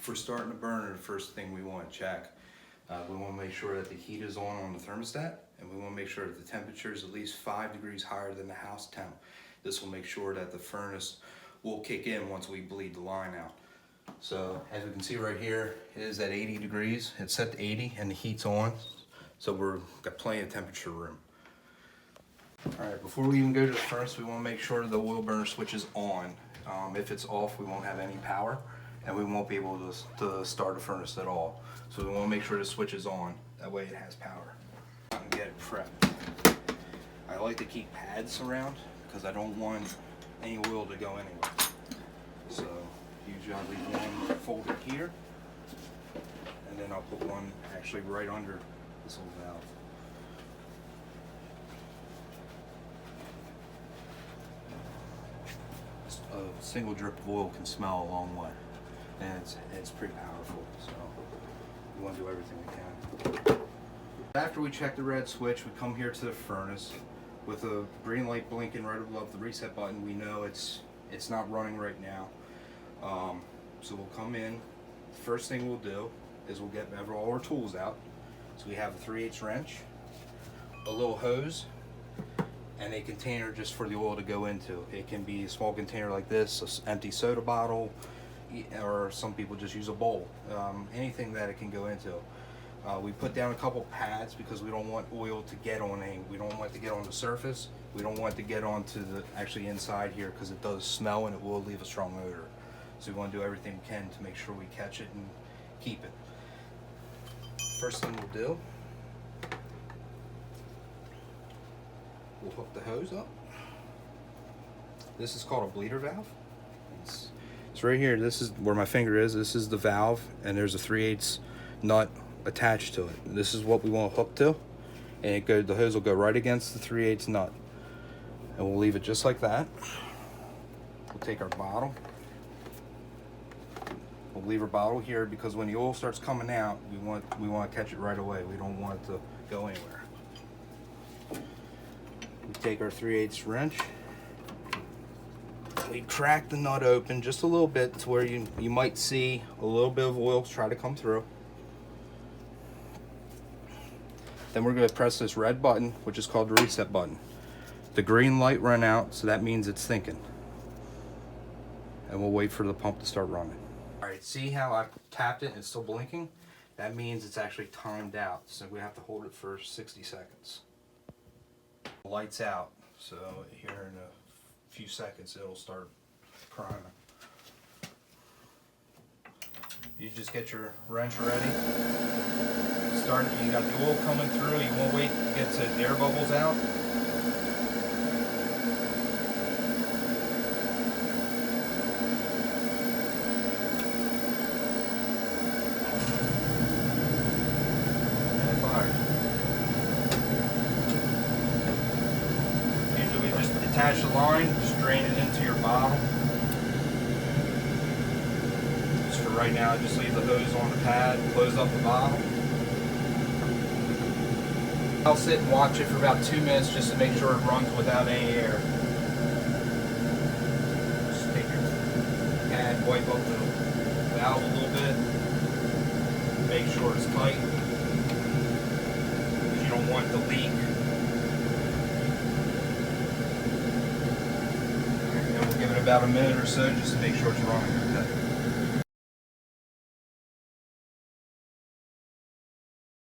For starting a burner, the first thing we want to check, we want to make sure that the heat is on the thermostat, and we want to make sure that the temperature is at least 5 degrees higher than the house temp. This will make sure that the furnace will kick in once we bleed the line out. So as we can see right here, it is at 80 degrees. It's set to 80 and the heat's on. So we've got plenty of temperature room. All right, before we even go to the furnace, we want to make sure the oil burner switch is on. If it's off, we won't have any power and we won't be able to start a furnace at all. So we want to make sure the switch is on. That way it has power. And get it prepped. I like to keep pads around because I don't want any oil to go anywhere. So usually I'll leave one folded here, and then I'll put one actually right under this little valve. A single drip of oil can smell a long way, and it's pretty powerful, so we want to do everything we can. After we check the red switch, we come here to the furnace. With a green light blinking right above the reset button, we know it's not running right now. So we'll come in. First thing we'll do is we'll get all our tools out. So we have a 3/8 wrench, a little hose, and a container just for the oil to go into. It can be a small container like this, an empty soda bottle, or some people just use a bowl. Anything that it can go into. We put down a couple pads because we don't want oil to get on we don't want it to get on the surface. We don't want it to get onto the actually inside here because it does smell and it will leave a strong odor. So we want to do everything we can to make sure we catch it and keep it. First thing we'll do, we'll hook the hose up. This is called a bleeder valve. It's right here. This is where my finger is. This is the valve, and there's a 3/8 nut attached to it. This is what we want to hook to, and the hose will go right against the 3/8 nut, and we'll leave it just like that. We'll take our bottle. We'll leave our bottle here because when the oil starts coming out, we want to catch it right away. We don't want it to go anywhere. We take our 3/8 wrench. We crack the nut open just a little bit to where you might see a little bit of oil try to come through. Then we're going to press this red button, which is called the reset button. The green light ran out, so that means it's thinking. And we'll wait for the pump to start running. All right, see how I tapped it and it's still blinking? That means it's actually timed out, so we have to hold it for 60 seconds. The light's out, so here in a few seconds it'll start priming. You just get your wrench ready. You got the oil coming through. You won't wait to get to the air bubbles out. And it fired. Usually just attach the line, just drain it into your bottle. Just for right now, just leave the hose on the pad, close up the bottle. I'll sit and watch it for about 2 minutes just to make sure it runs without any air. Just take your pad, wipe up the valve a little bit, make sure it's tight, because you don't want it to leak. And we'll give it about a minute or so just to make sure it's running okay.